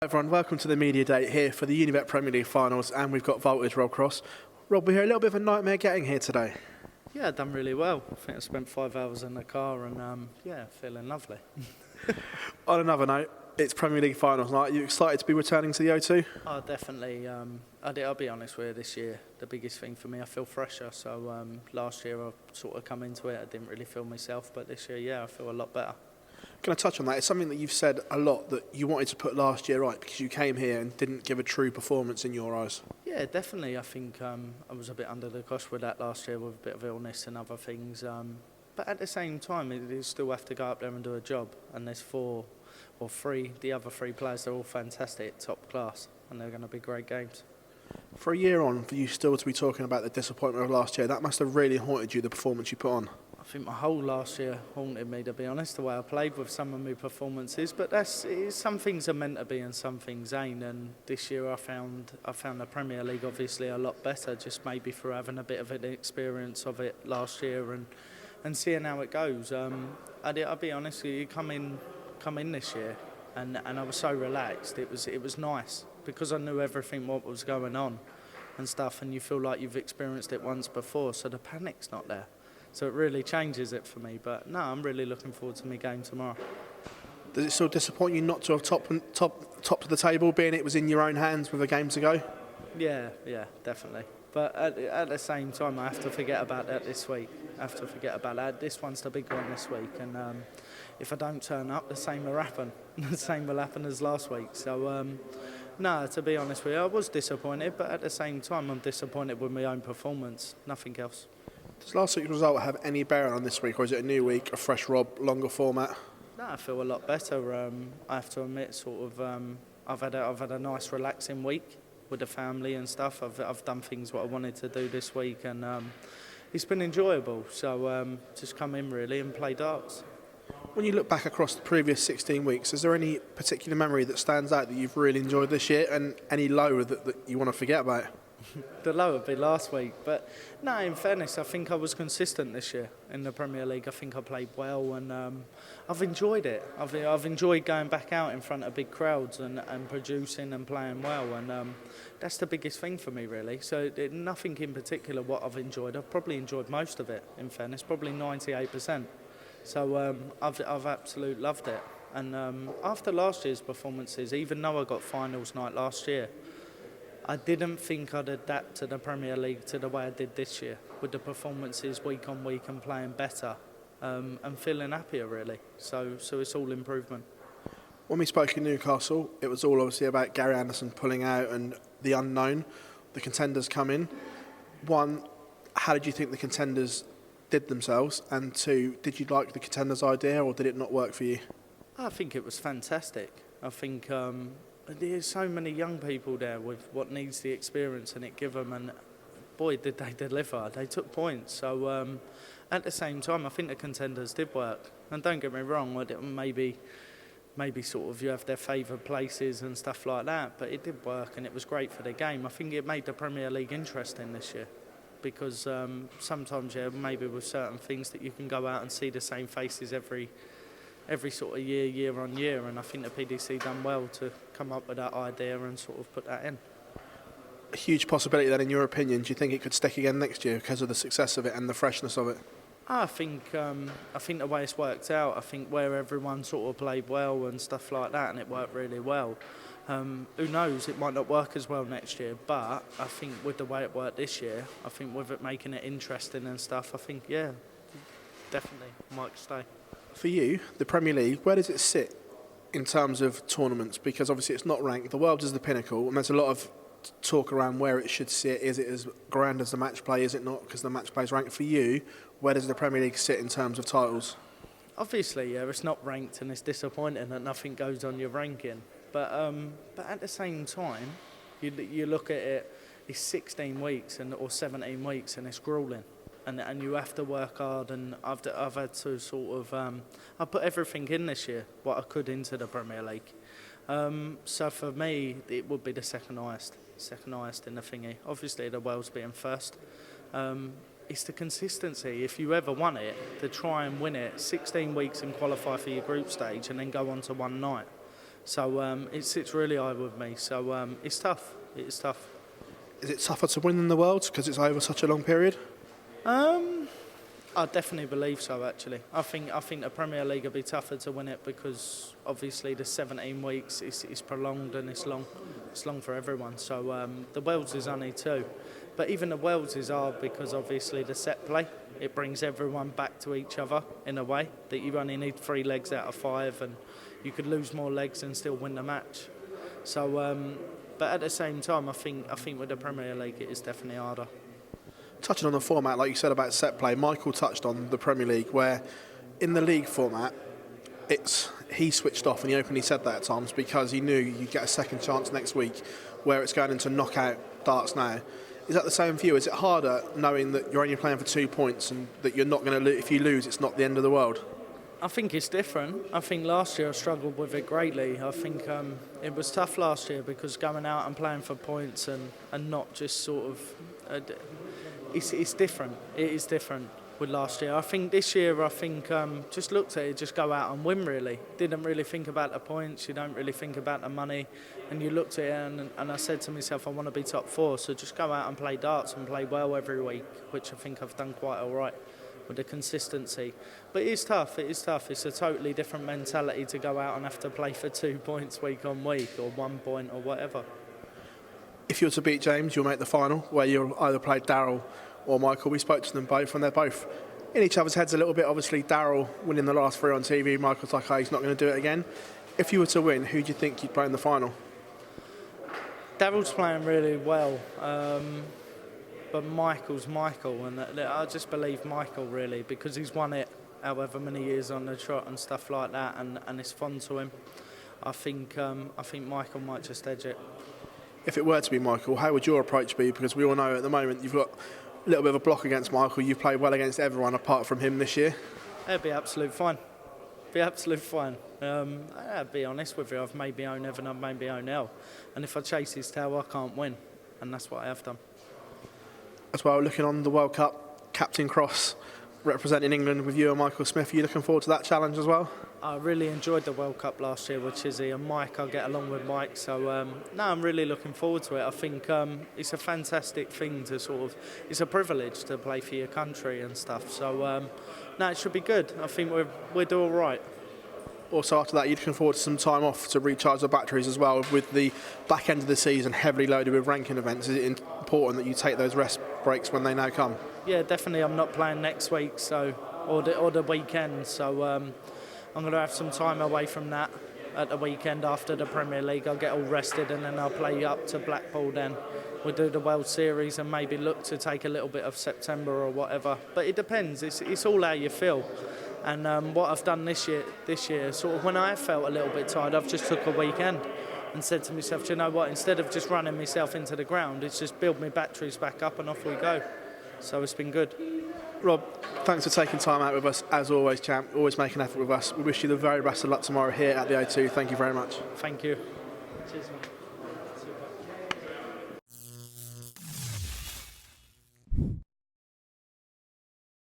Everyone, welcome to the media day here for the Unibet Premier League finals, and we've got Voltage Rob Cross. Rob, we're here a little bit of a nightmare getting here today. Yeah, done really well. I think I spent 5 hours in the car and feeling lovely. On another note, it's Premier League finals night. Are you excited to be returning to the O2? Oh, definitely. I'll be honest with you, this year, the biggest thing for me, I feel fresher. So last year I sort of come into it, I didn't really feel myself, but this year, yeah, I feel a lot better. Going to touch on that. It's something that you've said a lot that you wanted to put last year right because you came here and didn't give a true performance in your eyes. Yeah, definitely. I think I was a bit under the cosh with that last year with a bit of illness and other things. But at the same time, you still have to go up there and do a job. And there's the other three players, they're all fantastic, top class, and they're going to be great games. For a year on, for you still to be talking about the disappointment of last year, that must have really haunted you, the performance you put on. I think my whole last year haunted me, to be honest, the way I played with some of my performances. But some things are meant to be and some things ain't. And this year I found the Premier League obviously a lot better, just maybe for having a bit of an experience of it last year and seeing how it goes. I'll be honest with you, come in this year, and I was so relaxed. It was nice because I knew everything what was going on and stuff, and you feel like you've experienced it once before, so the panic's not there. So it really changes it for me. But no, I'm really looking forward to my game tomorrow. Does it still disappoint you not to have top of the table, being it was in your own hands with a game to go? Yeah, definitely. But at the same time, I have to forget about that this week. I have to forget about that. This one's the big one this week. And if I don't turn up, the same will happen. The same will happen as last week. So, no, to be honest with you, I was disappointed. But at the same time, I'm disappointed with my own performance. Nothing else. Does last week's result have any bearing on this week, or is it a new week, a fresh Rob, longer format? No, I feel a lot better. I have to admit, I've had a nice, relaxing week with the family and stuff. I've done things what I wanted to do this week, and it's been enjoyable. So just come in really and play darts. When you look back across the previous 16 weeks, is there any particular memory that stands out that you've really enjoyed this year, and any low that you want to forget about? The low would be last week, but no, in fairness, I think I was consistent this year in the Premier League. I think I played well, and I've enjoyed it. I've enjoyed going back out in front of big crowds and producing and playing well, and that's the biggest thing for me, really. So nothing in particular what I've enjoyed. I've probably enjoyed most of it, in fairness, probably 98%. So I've absolutely loved it. And after last year's performances, even though I got finals night last year, I didn't think I'd adapt to the Premier League to the way I did this year, with the performances week on week and playing better and feeling happier, really. So it's all improvement. When we spoke in Newcastle, it was all obviously about Gary Anderson pulling out and the unknown, the contenders come in. One, how did you think the contenders did themselves? And two, did you like the contenders' idea, or did it not work for you? I think it was fantastic. I think there's so many young people there with what needs the experience and it give them, and boy did they deliver. They took points. So at the same time, I think the contenders did work. And don't get me wrong, maybe sort of you have their favoured places and stuff like that, but it did work and it was great for the game. I think it made the Premier League interesting this year because sometimes, maybe with certain things that you can go out and see the same faces every sort of year on year, and I think the PDC done well to come up with that idea and sort of put that in. A huge possibility then, in your opinion. Do you think it could stick again next year because of the success of it and the freshness of it? I think the way it's worked out, I think where everyone sort of played well and stuff like that, and it worked really well. Who knows, it might not work as well next year, but I think with the way it worked this year, I think with it making it interesting and stuff, I think, yeah, definitely might stay. For you, the Premier League, where does it sit in terms of tournaments? Because obviously it's not ranked. The World is the pinnacle, and there's a lot of talk around where it should sit. Is it as grand as the match play? Is it not? Because the match play is ranked. For you, where does the Premier League sit in terms of titles? Obviously, yeah, it's not ranked, and it's disappointing that nothing goes on your ranking. But at the same time, you look at it, it's 16 weeks or 17 weeks, and it's gruelling. And you have to work hard, and I've had to sort of I put everything in this year what I could into the Premier League. So for me, it would be the second highest in the thingy. Obviously, the World's being first. It's the consistency. If you ever won it, to try and win it 16 weeks and qualify for your group stage, and then go on to one night. So it sits really high with me. So it's tough. It is tough. Is it tougher to win than the Worlds because it's over such a long period? I definitely believe so. Actually, I think the Premier League will be tougher to win it because obviously the 17 weeks is prolonged and it's long. It's long for everyone. So the Worlds is only 2, but even the Worlds is hard because obviously the set play, it brings everyone back to each other in a way that you only need 3 legs out of 5, and you could lose more legs and still win the match. So, but at the same time, I think with the Premier League it is definitely harder. Touching on the format, like you said about set play, Michael touched on the Premier League, where in the league format, he switched off, and he openly said that at times because he knew you'd get a second chance next week, where it's going into knockout darts now. Is that the same for you? Is it harder knowing that you're only playing for 2 points and that you're not going to lose? If you lose, it's not the end of the world. I think it's different. I think last year I struggled with it greatly. I think it was tough last year because going out and playing for points and not just sort of... It's different. It is different with last year. I think this year, just looked at it, just go out and win really. Didn't really think about the points, you don't really think about the money. And you looked at it and I said to myself, I want to be top 4, so just go out and play darts and play well every week, which I think I've done quite all right with the consistency. But it is tough. It's a totally different mentality to go out and have to play for 2 points week on week or 1 point or whatever. If you were to beat James, you'll make the final, where you'll either play Daryl or Michael. We spoke to them both, and they're both in each other's heads a little bit. Obviously, Daryl winning the last 3 on TV. Michael's like, oh, he's not going to do it again. If you were to win, who do you think you'd play in the final? Daryl's playing really well, but Michael's Michael, and I just believe Michael really because he's won it however many years on the trot and stuff like that, and it's fun to him. I think Michael might just edge it. If it were to be Michael, how would your approach be? Because we all know at the moment you've got a little bit of a block against Michael. You've played well against everyone apart from him this year. It'd be absolute fine. I'll be honest with you, I've made my own heaven, I've made my own hell. And if I chase his tail, I can't win. And that's what I have done. As well, looking on the World Cup, Captain Cross representing England with you and Michael Smith. Are you looking forward to that challenge as well? I really enjoyed the World Cup last year with Chizzy and Mike. I get along with Mike, so I'm really looking forward to it. I think it's a fantastic thing to it's a privilege to play for your country and stuff. So it should be good. I think we'll do all right. Also, after that, you're looking forward to some time off to recharge the batteries as well. With the back end of the season heavily loaded with ranking events, is it important that you take those rest breaks when they now come? Yeah, definitely. I'm not playing next week, or the weekend, so. I'm going to have some time away from that at the weekend after the Premier League. I'll get all rested and then I'll play up to Blackpool then. We'll do the World Series and maybe look to take a little bit of September or whatever. But it depends. It's all how you feel. And what I've done this year, sort of when I felt a little bit tired, I've just took a weekend and said to myself, do you know what, instead of just running myself into the ground, it's just build my batteries back up and off we go. So it's been good. Rob, thanks for taking time out with us, as always, champ. Always make an effort with us. We wish you the very best of luck tomorrow here at the O2. Thank you very much. Thank you. Cheers, man.